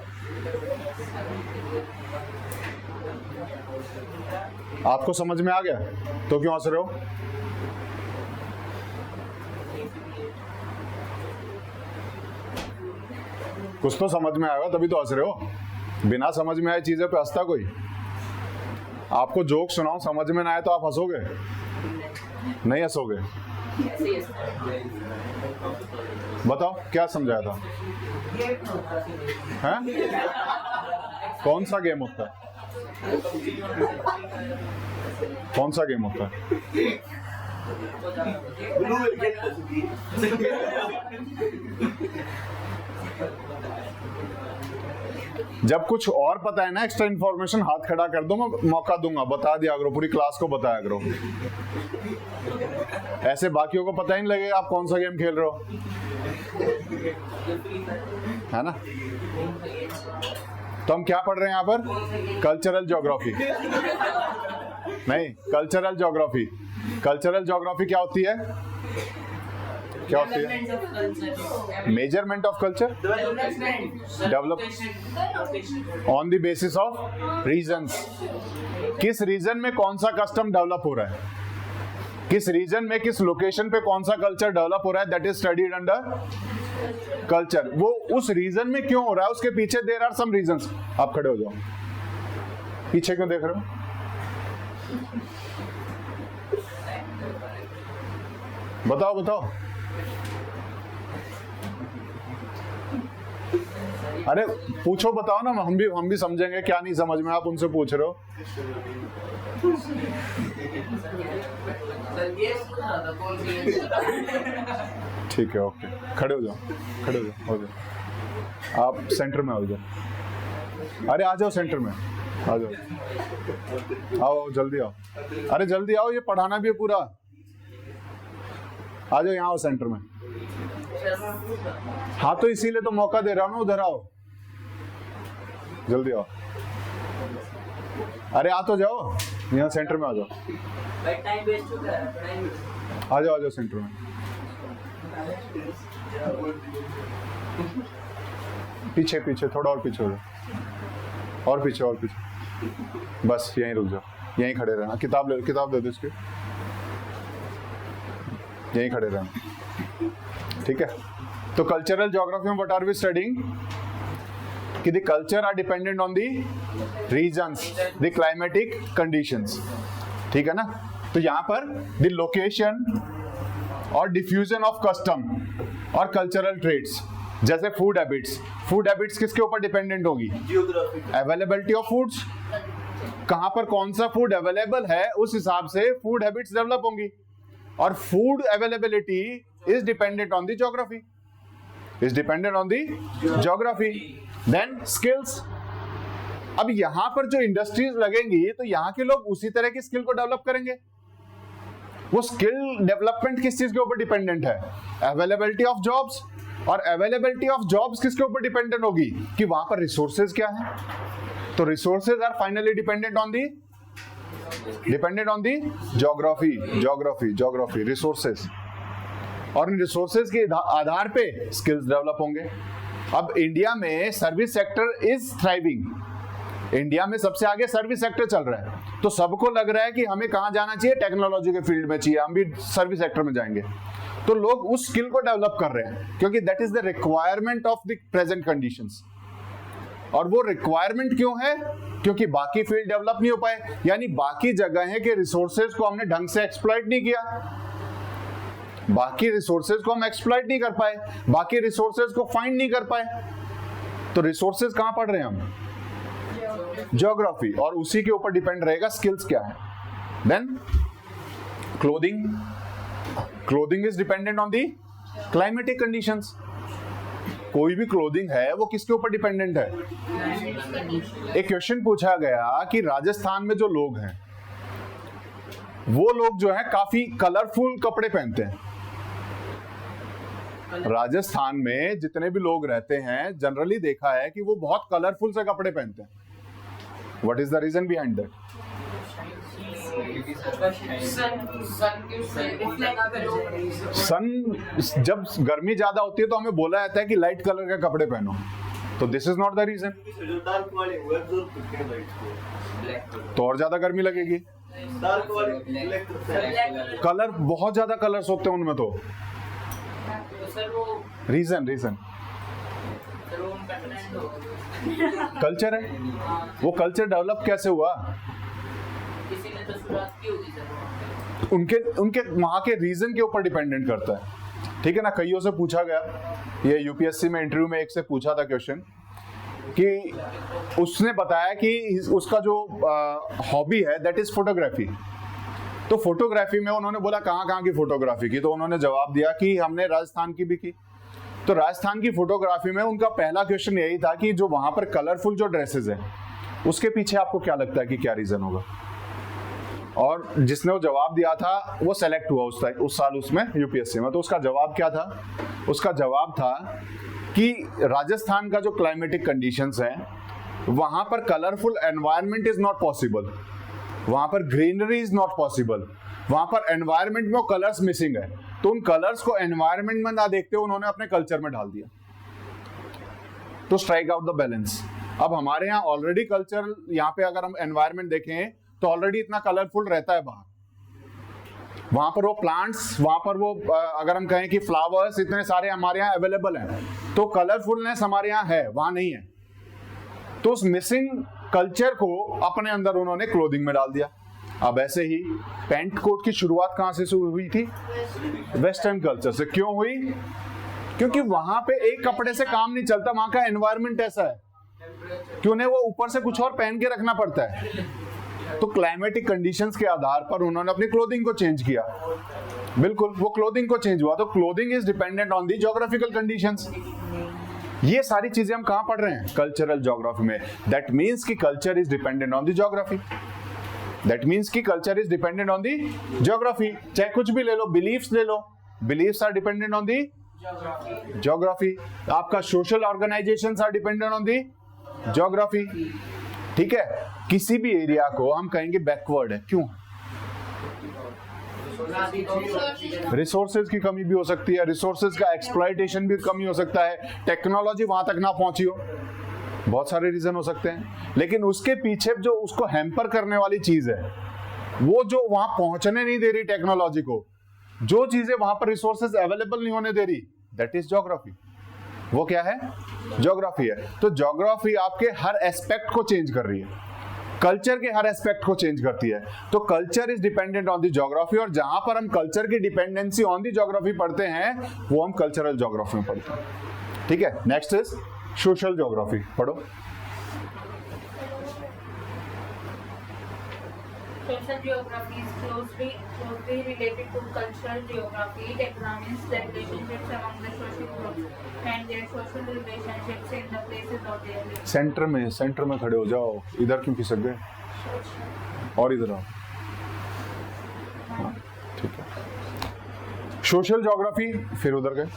आपको समझ में आ गया तो क्यों हंस रहे हो? कुछ तो समझ में आएगा तभी तो हंस रहे हो। बिना समझ में आए चीजें पे हंसता कोई? आपको जोक सुनाओ, समझ में ना आए तो आप हंसोगे? नहीं हंसोगे? बताओ क्या समझाया था? हैं? कौन सा गेम होता है? कौन सा गेम होता है? जब कुछ और पता है ना, एक्स्ट्रा इन्फॉर्मेशन, हाथ खड़ा कर दो, मैं मौका दूंगा, बता दिया करो, पूरी क्लास को बताया करो। ऐसे बाकियों को पता ही नहीं लगेगा आप कौन सा गेम खेल रहे हो, है ना? तो हम क्या पढ़ रहे हैं यहाँ पर? Cultural geography. नहीं, कल्चरल ज्योग्राफी। कल्चरल ज्योग्राफी क्या होती है? क्या होती है? Measurement of culture, develop on the basis of regions. किस रीजन में कौन सा कस्टम डेवलप हो रहा है, किस रीजन में किस लोकेशन पे कौन सा कल्चर डेवलप हो रहा है, that is studied under culture. वो उस रीजन में क्यों हो रहा है, उसके पीछे देयर आर सम रीजंस। आप खड़े हो जाओ, पीछे क्यों देख रहे हो? बताओ बताओ। अरे पूछो, बताओ ना, हम भी समझेंगे। क्या नहीं समझ में आप उनसे पूछ रहे हो? ठीक है, ओके, खड़े हो जाओ, खड़े हो जाओ, हो जाओ। आप सेंटर में आ जाओ। अरे आ जाओ सेंटर में, आ जाओ, आओ जल्दी आओ। अरे जल्दी आओ, ये पढ़ाना भी है पूरा। आ जाओ यहाँ आओ सेंटर में। हाँ तो इसीलिए तो मौका दे रहा हूँ ना, उधर आओ, जल्दी आओ। अरे आ तो जाओ, यहाँ सेंटर में आ जाओ। आ जाओ सेंटर में। पीछे पीछे, थोड़ा और पीछे हो जाओ, और पीछे और पीछे। बस यहीं रुक जाओ, यहीं खड़े रहना। किताब दे दो इसकी, यहीं खड़े रहना, ठीक है? तो कल्चरल ज्योग्राफी में व्हाट आर वी स्टडीइंग? कि the culture are dependent on the regions, the climatic conditions, ठीक है ना? तो यहाँ पर द लोकेशन और डिफ्यूजन ऑफ कस्टम और कल्चरल ट्रेड्स, जैसे फूड हैबिट्स किसके ऊपर डिपेंडेंट होगी? अवेलेबिलिटी ऑफ फूड्स, कहां पर कौन सा फूड अवेलेबल है, उस हिसाब से फूड हैबिट्स डेवलप होंगी। और food availability is dependent on the geography, then skills. अब यहां पर जो इंडस्ट्रीज लगेंगी तो यहां के लोग उसी तरह की स्किल को डेवलप करेंगे। वो स्किल डेवलपमेंट किस चीज के ऊपर डिपेंडेंट है? Availability of jobs. और अवेलेबिलिटी ऑफ जॉब्स किसके ऊपर डिपेंडेंट होगी? कि वहां पर रिसोर्सेज क्या है। तो resources are finally dependent on the geography resources. और इन रिसोर्सेज के आधार पे स्किल्स डेवलप होंगे। अब इंडिया में service sector is thriving, India में सबसे आगे सर्विस सेक्टर चल रहा है, तो सबको लग रहा है कि हमें कहां जाना चाहिए, टेक्नोलॉजी के फील्ड में चाहिए, हम भी सर्विस सेक्टर में जाएंगे। तो लोग उस स्किल को डेवलप कर रहे हैं क्योंकि that is the requirement of the present conditions. और वो रिक्वायरमेंट क्यों है? क्योंकि बाकी फील्ड डेवलप नहीं हो पाए, यानी बाकी जगह के रिसोर्सेज को हमने ढंग से एक्सप्लॉइट नहीं किया, बाकी रिसोर्सेज को हम एक्सप्लॉइट नहीं कर पाए, बाकी रिसोर्सेज को फाइंड नहीं कर पाए। तो रिसोर्सेज कहां पढ़ रहे हैं हम? ज्योग्राफी, और उसी के ऊपर डिपेंड रहेगा स्किल्स क्या है। Then clothing is dependent on the climatic conditions. कोई भी क्लोथिंग है वो किसके ऊपर डिपेंडेंट है? एक क्वेश्चन पूछा गया कि राजस्थान में जो लोग हैं वो लोग जो है काफी कलरफुल कपड़े पहनते हैं। राजस्थान में जितने भी लोग रहते हैं जनरली देखा है कि वो बहुत कलरफुल से कपड़े पहनते हैं। What is the reason behind that? Sun, जब गर्मी ज्यादा होती है तो हमें बोला जाता है कि लाइट कलर के कपड़े पहनो, तो this is not the region. तो और ज्यादा गर्मी लगेगी। कलर, बहुत ज्यादा कलर्स होते हैं उनमें, तो रीजन कल्चर है। वो कल्चर डेवलप कैसे हुआ?
किसी ने तो शुरुआत की होगी सर।
उनके वहां के रीजन के ऊपर डिपेंडेंट करता है, ठीक है ना। कईयों से पूछा गया, ये यूपीएससी में इंटरव्यू में एक से पूछा था क्वेश्चन कि उसने बताया कि उसका जो हॉबी है दैट इज फोटोग्राफी। तो फोटोग्राफी में उन्होंने बोला कहाँ की फोटोग्राफी की, तो उन्होंने जवाब दिया कि हमने राजस्थान की भी की। तो राजस्थान की फोटोग्राफी में उनका पहला क्वेश्चन यही था कि जो वहां पर कलरफुल जो ड्रेसेस है उसके पीछे आपको क्या लगता है कि क्या रीजन होगा? और जिसने वो जवाब दिया था वो सेलेक्ट हुआ उस साल उसमें यूपीएससी में। तो उसका जवाब क्या था? उसका जवाब था कि राजस्थान का जो क्लाइमेटिक कंडीशंस है वहां पर colourful environment is not possible, वहां पर ग्रीनरी इज नॉट पॉसिबल, वहां पर एनवायरनमेंट में कलर्स मिसिंग है। तो उन कलर्स को एनवायरनमेंट में ना देखते हुए उन्होंने अपने कल्चर में डाल दिया, तो स्ट्राइक आउट द बैलेंस। अब हमारे यहाँ ऑलरेडी कल्चर, यहाँ पे अगर हम एनवायरनमेंट देखें तो ऑलरेडी इतना कलरफुल रहता है बाहर, वहां पर वो प्लांट्स, वहां पर वो अगर हम कहें कि फ्लावर्स इतने सारे हमारे यहाँ अवेलेबल हैं, तो कलरफुलनेस हमारे यहाँ है, वहां नहीं है। तो उस मिसिंग कल्चर को अपने अंदर उन्होंने क्लोथिंग में डाल दिया। अब ऐसे ही पैंट कोट की शुरुआत कहां से शुरू हुई थी? वेस्टर्न कल्चर से। क्यों हुई? क्योंकि वहां पे एक कपड़े से काम नहीं चलता, वहां का एनवायरनमेंट ऐसा है कि उन्हें वो ऊपर से कुछ और पहन के रखना पड़ता है। तो क्लाइमेटिक कंडीशंस के आधार पर उन्होंने अपनी क्लोथिंग को चेंज किया। बिल्कुल, वो क्लोथिंग को चेंज हुआ। तो clothing is dependent on the geographical conditions. ये सारी चीजें हम कहां पढ़ रहे हैं? कल्चरल ज्योग्राफी में। दैट मीन्स कि culture is dependent on the geography. That means कि culture is dependent on the geography. चाहे कुछ भी ले लो, बिलीफ्स ले लो, beliefs are dependent on the geography. आपका social organisations are dependent on the geography. ठीक है, किसी भी एरिया को हम कहेंगे बैकवर्ड है, क्यों? रिसोर्सेज की कमी भी हो सकती है, रिसोर्सेज का एक्सप्लॉयटेशन भी कमी हो सकता है, टेक्नोलॉजी वहां तक ना पहुंची हो, बहुत सारे रीजन हो सकते हैं। लेकिन उसके पीछे जो उसको हैम्पर करने वाली चीज है, वो जो वहां पहुंचने नहीं दे रही टेक्नोलॉजी को, जो चीजें वहां पर रिसोर्सेज अवेलेबल नहीं होने दे रही, दैट इज ज्योग्राफी। वो क्या है? ज्योग्राफी है। तो ज्योग्राफी आपके हर एस्पेक्ट को चेंज कर रही है, कल्चर के हर एस्पेक्ट को चेंज करती है। तो culture is dependent on the geography, और जहां पर हम कल्चर की डिपेंडेंसी ऑन द ज्योग्राफी पढ़ते हैं वो हम कल्चरल ज्योग्राफी में पढ़ते हैं। ठीक है, नेक्स्ट इज सोशल ज्योग्राफी। पढ़ो।
Social geography is closely related to cultural geography. It examines the relationships among the social groups and their social relationships in the places of their living.
Centre में खड़े हो जाओ, इधर क्यों खिसक गए? और इधर आओ। हाँ, ठीक है। सोशल ज्योग्राफी, फिर उधर गए।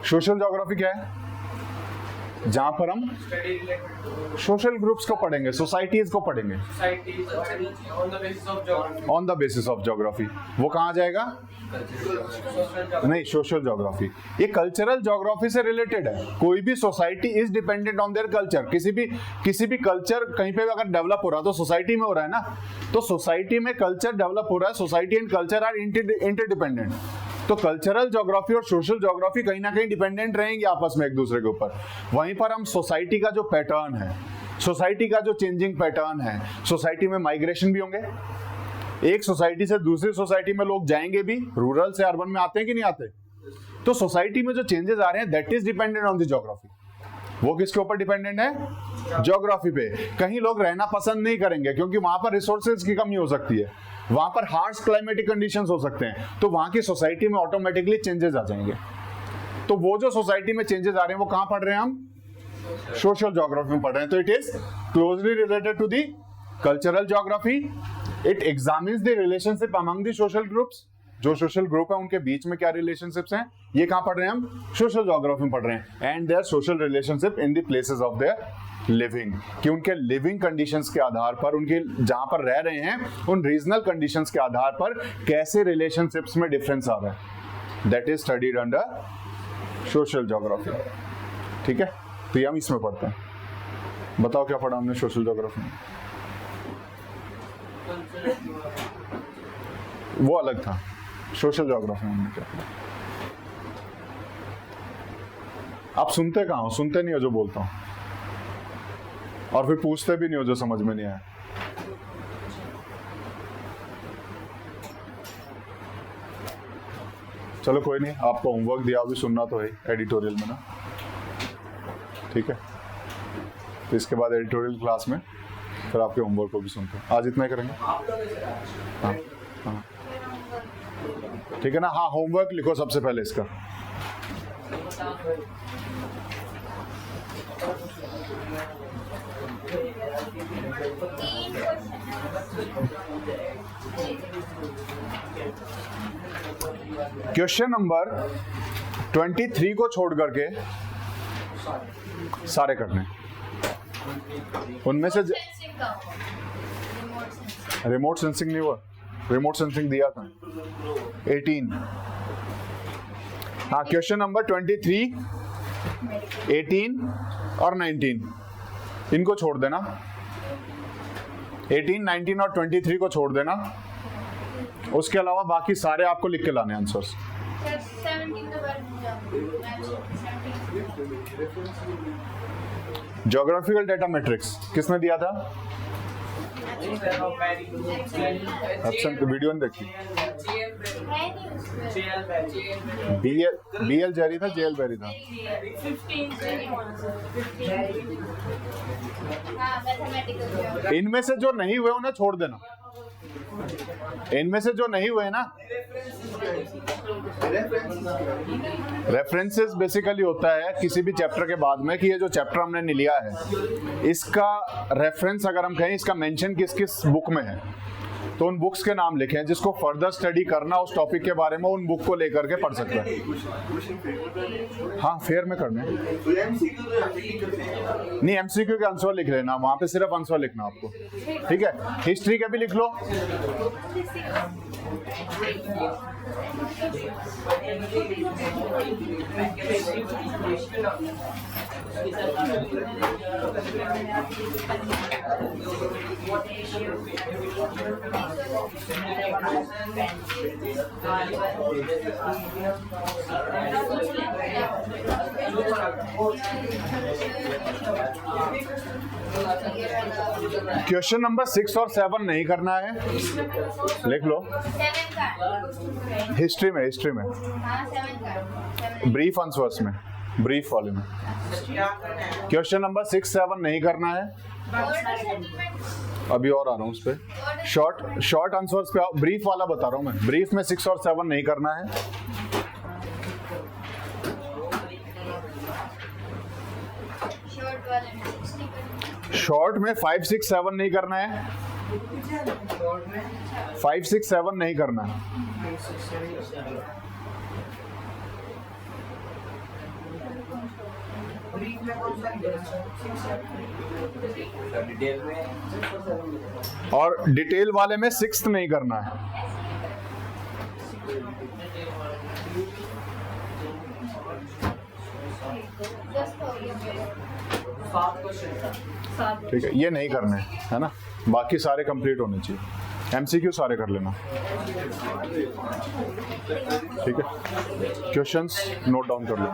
सोशल ज्योग्राफी क्या है? जहां पर हम
Study related to
social groups को पढ़ेंगे, सोसाइटीज को पढ़ेंगे
societies on the basis of geography.
On the basis of geography. वो कहाँ जाएगा? नहीं, सोशल ज्योग्राफी। ये कल्चरल ज्योग्राफी से रिलेटेड है। कोई भी society is dependent on their culture. किसी भी कल्चर कहीं पे भी अगर डेवलप हो रहा है तो सोसाइटी में हो रहा है ना, तो सोसाइटी में कल्चर डेवलप हो रहा है, society and culture are interdependent. तो कल्चरल ज्योग्राफी और सोशल ज्योग्राफी कहीं ना कहीं डिपेंडेंट रहेंगे आपस में एक दूसरे के ऊपर। वहीं पर हम सोसाइटी का जो पैटर्न है, सोसाइटी का जो चेंजिंग पैटर्न है, सोसाइटी में माइग्रेशन भी होंगे। एक सोसाइटी से दूसरी सोसाइटी में लोग जाएंगे भी, रूरल से अर्बन में आते हैं कि नहीं आते? तो सोसाइटी में जो चेंजेस आ रहे हैं that is dependent on the geography. वो किसके ऊपर डिपेंडेंट है? ज्योग्राफी पे। कहीं लोग रहना पसंद नहीं करेंगे क्योंकि वहां पर रिसोर्सेज की कमी हो सकती है, वहां पर हार्श क्लाइमेटिक कंडीशंस हो सकते हैं, तो वहां की सोसाइटी में ऑटोमेटिकली चेंजेस आ जाएंगे। तो वो जो सोसाइटी में चेंजेस आ रहे हैं वो कहां पढ़ रहे हैं हम? सोशल ज्योग्राफी में पढ़ रहे हैं। तो it is closely related to the cultural geography. It examines the relationship among the social groups. जो सोशल ग्रुप है उनके बीच में क्या रिलेशनशिप्स हैं, ये कहां पढ़ रहे हैं हम? सोशल ज्योग्राफी में पढ़ रहे हैं। And their social relationship in the places of their living, कि उनके लिविंग कंडीशंस के आधार पर, उनके जहां पर रह रहे हैं उन रीजनल कंडीशंस के आधार पर कैसे रिलेशनशिप्स में डिफरेंस आ रहा है, that is studied under social geography. ठीक है, तो ये हम इसमें पढ़ते हैं। बताओ क्या पढ़ा हमने सोशल ज्योग्राफी में? वो अलग था। सोशल ज्योग्राफी में हमने क्या पढ़ा? आप सुनते कहाँ हो? सुनते नहीं हो जो बोलता हूं, और फिर पूछते भी नहीं हो जो समझ में नहीं आया। चलो कोई नहीं, आपको होमवर्क दिया भी सुनना तो है एडिटोरियल में ना, ठीक है? तो इसके बाद एडिटोरियल क्लास में फिर आपके होमवर्क को भी सुनते हैं। आज इतना ही करेंगे। हाँ हाँ ठीक है ना। हाँ, होमवर्क लिखो सबसे पहले इसका। क्वेश्चन नंबर 23 को छोड़ करके सारे करने। उनमें से रिमोट सेंसिंग नहीं हुआ, रिमोट सेंसिंग दिया था 18। हाँ, क्वेश्चन नंबर 23, 18 और 19 इनको छोड़ देना। 18, 19 और 23 को छोड़ देना। उसके अलावा बाकी सारे आपको लिख के लाने आंसर्स। ज्योग्राफिकल डेटा मैट्रिक्स किसने दिया था? एब्सेंट। वीडियो नहीं देखी? BL जेरी था, JL बेरी था। इनमें से जो नहीं हुए उन्हें छोड़ देना। इनमें से जो नहीं हुए ना, रेफरेंसेस बेसिकली होता है किसी भी चैप्टर के बाद में कि ये जो चैप्टर हमने नहीं लिया है इसका रेफरेंस अगर हम कहें, इसका मेंशन किस किस बुक में है, तो उन बुक्स के नाम लिखे हैं। जिसको फर्दर स्टडी करना उस टॉपिक के बारे में उन बुक को लेकर के पढ़ सकता है। हाँ, फेयर में करना है। नहीं, MCQ के आंसर लिख लेना, वहां पे सिर्फ आंसर लिखना आपको, ठीक है? हिस्ट्री के भी लिख लो। क्वेश्चन नंबर 6 और 7 नहीं करना है, लिख लो। हिस्ट्री में ब्रीफ आंसर्स में, ब्रीफ वाले में क्वेश्चन नंबर 6, 7 नहीं करना है। अभी और आ रहा हूँ उस पर। शॉर्ट आंसर्स पे आओ। ब्रीफ वाला बता रहा हूँ मैं। ब्रीफ में 6 और 7 नहीं करना है। शॉर्ट में 5, 6, 7 नहीं करना है। 5, 6, 7 नहीं करना है।
ब्रीफ में कौन सा डिटेल में
और डिटेल वाले में 6th नहीं करना है। ठीक है, ये नहीं करने है ना, बाकी सारे कंप्लीट होने चाहिए। MCQ सारे कर लेना। ठीक है, क्वेश्चंस नोट डाउन कर लो।